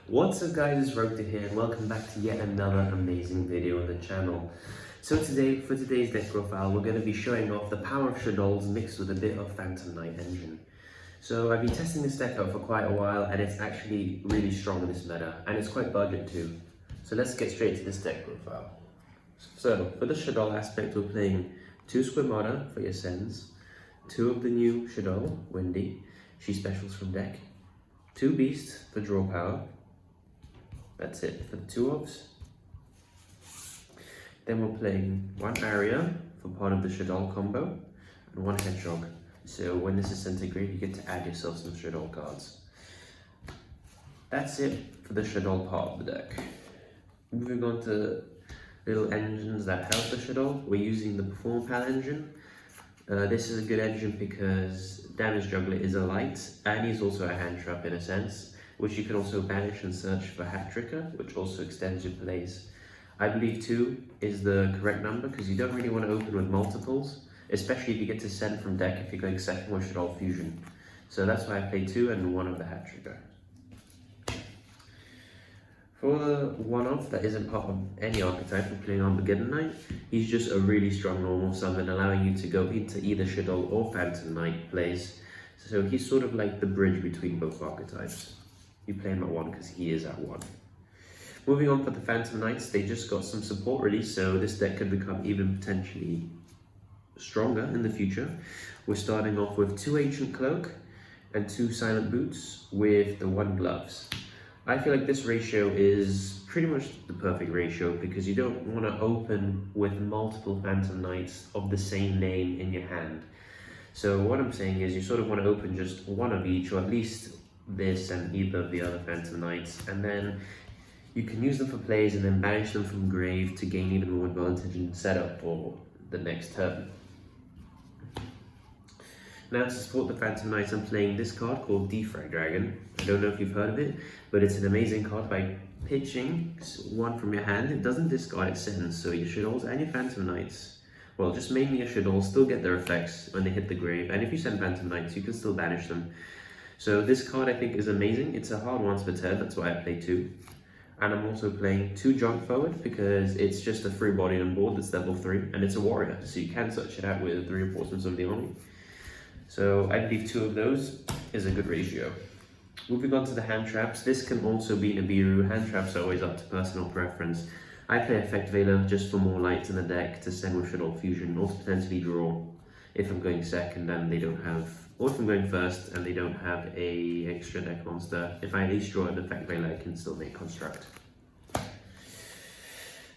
What's up guys, it's Rogue here and welcome back to yet another amazing video on the channel. So for today's deck profile, we're going to be showing off the power of Shaddolls mixed with a bit of Phantom Knight engine. So I've been testing this deck out for quite a while and it's actually really strong in this meta and it's quite budget too. So let's get straight to this deck profile. So for the Shaddoll aspect, we're playing 2 Squimata for your Sens, 2 of the new Shaddoll, Wendy, she specials from deck, 2 Beasts for draw power. That's it for the 2 orbs. Then we're playing 1 Aria for part of the Shaddoll combo and 1 Hedgehog. So when this is centigrade, you get to add yourself some Shaddoll cards. That's it for the Shaddoll part of the deck. Moving on to little engines that help the Shaddoll, we're using the Perform Pal engine. This is a good engine because Damage Juggler is a light and he's also a hand trap in a sense, which you can also banish and search for Hat Tricker, which also extends your plays. I believe 2 is the correct number because you don't really want to open with multiples, especially if you get to send from deck if you're going second with Shaddoll Fusion. So that's why I play 2 and 1 of the Hat Tricker. For the 1-off that isn't part of any archetype, we're playing Armageddon Knight. He's just a really strong normal summon, allowing you to go into either Shaddoll or Phantom Knight plays. So he's sort of like the bridge between both archetypes. You play him at 1 because he is at 1. Moving on for the Phantom Knights, they just got some support release, so this deck could become even potentially stronger in the future. We're starting off with 2 Ancient Cloak and 2 Silent Boots with the 1 Gloves. I feel like this ratio is pretty much the perfect ratio because you don't want to open with multiple Phantom Knights of the same name in your hand. So what I'm saying is you sort of want to open just 1 of each, or at least this and either of the other Phantom Knights, and then you can use them for plays and then banish them from grave to gain even more advantage in setup for the next turn. Now to support the Phantom Knights, I'm playing this card called Defrag Dragon. I don't know if you've heard of it, but it's an amazing card. By pitching 1 from your hand, it doesn't discard its Sens, so your Shaddolls and your Phantom Knights, well, just mainly your Shaddolls, still get their effects when they hit the grave, and if you send Phantom Knights, you can still banish them. So this card I think is amazing. It's a hard once per turn, that's why I play 2. And I'm also playing 2 Junk Forward because it's just a free body on board that's level 3, and it's a warrior, so you can search it out with 3 reinforcements of the army. So I believe 2 of those is a good ratio. Moving on to the hand traps, this can also be Nibiru. Hand traps are always up to personal preference. I play Effect Veiler just for more lights in the deck to send with Shaddoll Fusion, or to potentially draw if I'm going second and they don't have, or if I'm going first and they don't have a extra deck monster. If I at least draw an Effect Veiler, I can still make Construct.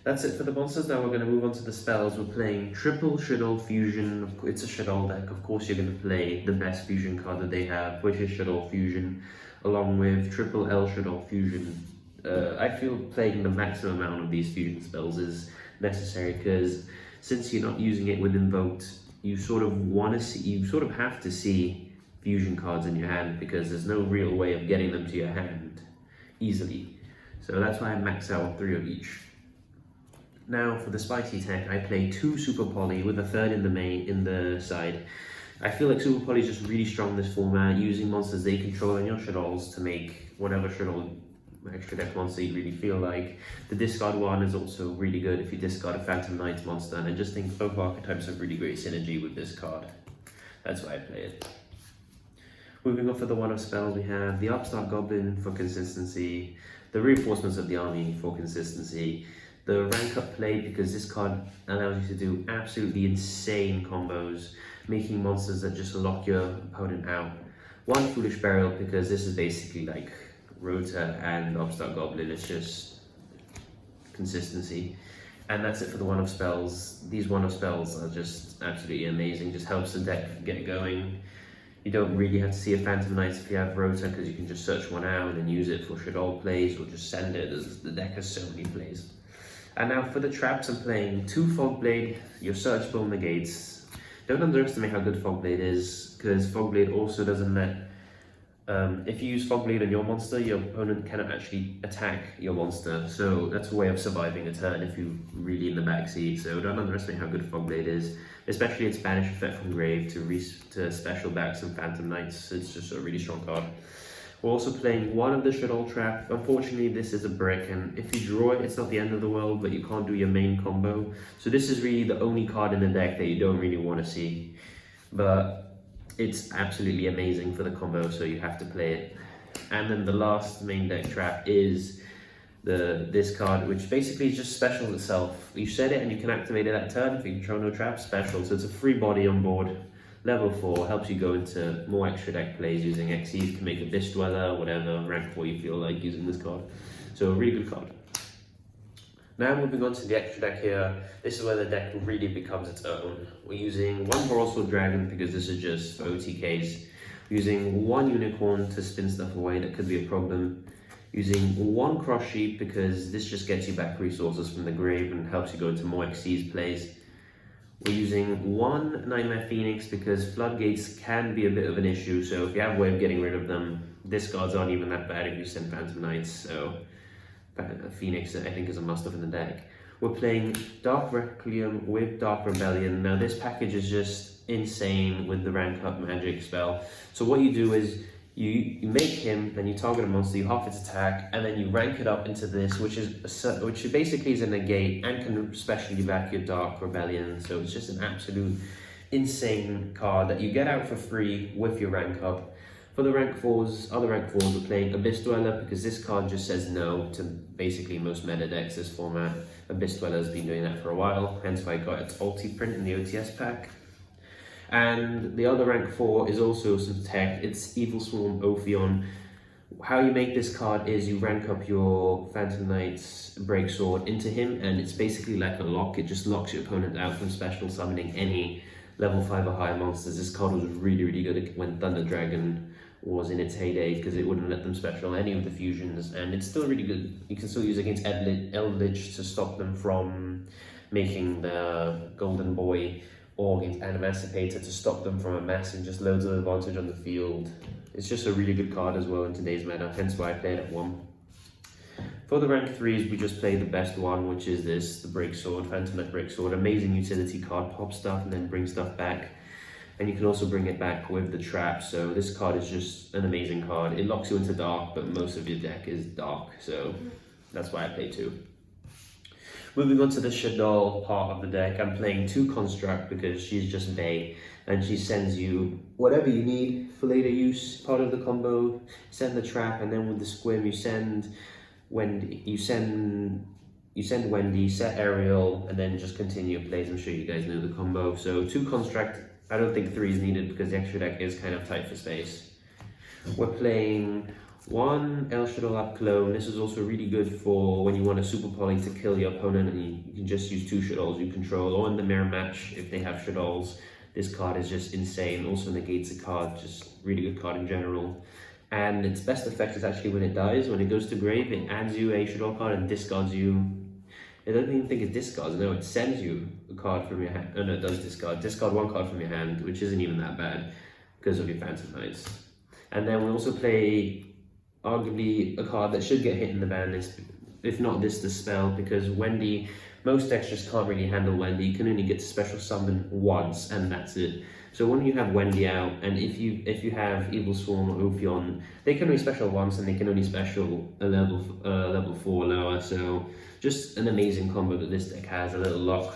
That's it for the monsters. Now we're going to move on to the spells. We're playing triple Shaddoll Fusion. It's a Shaddoll deck. Of course, you're going to play the best fusion card that they have, which is Shaddoll Fusion, along with triple L Shaddoll Fusion. I feel playing the maximum amount of these fusion spells is necessary because since you're not using it with Invoked, you sort of have to see fusion cards in your hand because there's no real way of getting them to your hand easily. So that's why I max out 3 of each. Now for the spicy tech, I play 2 Super Poly with a 3rd in the side. I feel like Super Poly is just really strong in this format, using monsters they control and your Shaddolls to make whatever Shaddoll extra deck monster you really feel like. The discard one is also really good if you discard a Phantom Knight monster, and I just think both archetypes have really great synergy with this card. That's why I play it. Moving on for the 1-off spells, we have the Upstart Goblin for consistency, the reinforcements of the army for consistency, the rank up play because this card allows you to do absolutely insane combos, making monsters that just lock your opponent out. 1 Foolish Burial because this is basically like Rota and Upstart Goblin, it's just consistency. And that's it for the 1-off spells. These 1-off spells are just absolutely amazing, just helps the deck get going. You don't really have to see a Phantom Knight if you have Rota because you can just search 1 out and then use it for Shaddoll plays or just send it, as the deck has so many plays. And now for the traps, I'm playing 2 Fogblade, your search spell negates. Don't underestimate how good Fogblade is, because Fogblade also doesn't let, if you use Fogblade on your monster, your opponent cannot actually attack your monster. So that's a way of surviving a turn if you're really in the backseat. So don't underestimate how good Fogblade is, especially its banish effect from grave to special back some Phantom Knights. It's just a really strong card. We're also playing one of the Shaddoll-Trap. Unfortunately, this is a brick, and if you draw it, it's not the end of the world, but you can't do your main combo. So this is really the only card in the deck that you don't really want to see. But it's absolutely amazing for the combo, so you have to play it. And then the last main deck trap is this card, which basically just specials itself. You set it and you can activate it that turn. If you control no trap, special. So it's a free body on board. Level 4 helps you go into more extra deck plays using XE. You can make a Abyss Dweller, whatever rank 4 you feel like using this card. So a really good card. Now moving on to the extra deck here. This is where the deck really becomes its own. We're using one Broadsword Dragon because this is just for OTKs. We're using one Unicorn to spin stuff away that could be a problem. Using one Cross Sheep because this just gets you back resources from the grave and helps you go into more XC's plays. We're using one Nightmare Phoenix because Floodgates can be a bit of an issue, so if you have a way of getting rid of them, discards aren't even that bad if you send Phantom Knights, so Phoenix I think is a must-have in the deck. We're playing Dark Requiem with Dark Rebellion. Now this package is just insane with the rank up magic spell. So what you do is you make him, then you target a monster, you half its attack, and then you rank it up into this, which basically is a negate and can specially back your Dark Rebellion. So it's just an absolute insane card that you get out for free with your rank up. For the rank 4s, other rank 4s, we're playing Abyss Dweller because this card just says no to basically most meta decks this format. Abyss Dweller has been doing that for a while, hence why I got its ulti print in the OTS pack. And the other rank 4 is also some tech. It's Evil Swarm Ophion. How you make this card is you rank up your Phantom Knight's Breaksword into him, and it's basically like a lock. It just locks your opponent out from special summoning any level 5 or higher monsters. This card was really good when Thunder Dragon was in its heyday because it wouldn't let them special any of the fusions, and it's still really good. You can still use against Eldritch to stop them from making the Golden Boy, or against Animancipator to stop them from amassing just loads of advantage on the field. It's just a really good card as well in today's meta, hence why I played at 1. For the rank 3s, we just play the best one, which is this, the Breaksword, Phantom Knight Breaksword. Amazing utility card, pop stuff and then bring stuff back. And you can also bring it back with the trap, so this card is just an amazing card. It locks you into dark, but most of your deck is dark, so that's why I play 2. Moving on to the Shaddoll part of the deck, I'm playing 2 Construct because she's just Bay, and she sends you whatever you need for later use, part of the combo. Send the trap, and then with the Squim you send Wendy, set Ariel, and then just continue your plays. I'm sure you guys know the combo. So 2 Construct, I don't think 3 is needed because the extra deck is kind of tight for space. We're playing 1 El Shaddoll clone. This is also really good for when you want a super poly to kill your opponent, and you can just use 2 Shaddolls you control, or in the mirror match if they have Shaddolls. This card is just insane. Also negates a card, just really good card in general. And its best effect is actually when it dies. When it goes to grave, it adds you a Shaddoll card and discards you. I don't even think it discards, no, it sends you a card from your hand. Oh no, it does discard. Discard 1 card from your hand, which isn't even that bad because of your Phantom Knights. And then we also play arguably a card that should get hit in the ban list, if not this, the spell, because Wendy, most decks just can't really handle Wendy. You can only get to special summon once, and that's it. So when you have Wendy out, and if you have Evil Swarm or Ophion, they can only special once, and they can only special a level 4 or lower. So just an amazing combo that this deck has, a little lock.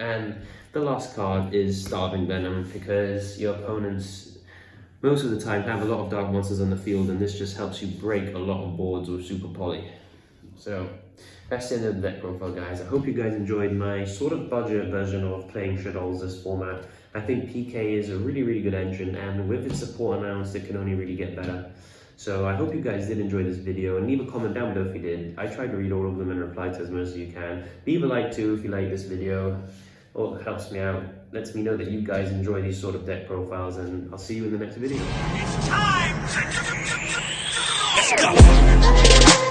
And the last card is Starving Venom, because your opponents most of the time have a lot of dark monsters on the field, and this just helps you break a lot of boards with Super Poly. So that's the end of the deck profile, guys. I hope you guys enjoyed my sort of budget version of playing Shaddolls this format. I think PK is a really good engine, and with its support announced, it can only really get better. So I hope you guys did enjoy this video, and leave a comment down below if you did. I tried to read all of them and reply to as much as you can. Leave a like too if you like this video. It helps me out, lets me know that you guys enjoy these sort of deck profiles, and I'll see you in the next video. It's time! Let's go!